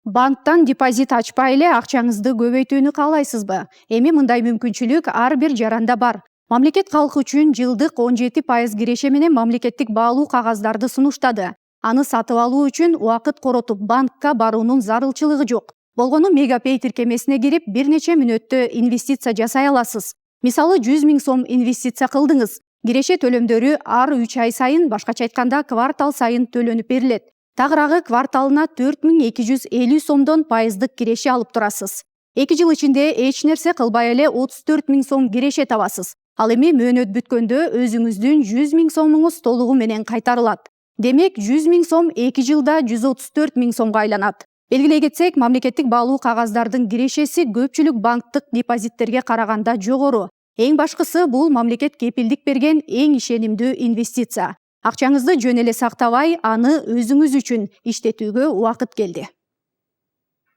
Банктан депозит ачпай эле акчаңызды көбөйтүүнү каалайсызбы? Эми мындай мүмкүнчүлүк ар бир жаранда бар. Мамлекет калк үчүн жылдык 17% киреше менен мамлекеттик баалуу кагаздарды сунуштады. Аны сатып алуу үчүн убакыт коротуп банкка баруунун зарылчылыгы жок. Болгону Мегапей тиркемесине кирип бир нече мүнөттө инвестиция жасай аласыз. Мисалы 100 000 сом инвестиция кылдыңыз. Киреше төлөмдөрү ар 3 ай сайын, башкача айтканда квартал сайын төлөнүп берилет. Тагыраагы кварталына 4250 сомдон пайыздык киреше алып турасыз. 2 жыл ичинде эч нерсе кылбай эле 34 000 сом киреше табасыз. Ал эми мөөнөт бүткөндө өзүңүздүн 100 000 сомуңуз толугу менен кайтарылат. Демек 100 000 сом 2 жылда 134 000 сомго айланат. Белгилей кетсек, мамлекеттик баалуу кагаздардын кирешеси көпчүлүк банктык депозиттерге караганда жогору. Эң башкысы бул мамлекет кепилдик берген эң ишенимдүү инвестиция. Акчаңызды жөн эле сактабай, аны өзүңүз үчүн иштетүүгө убакыт келди.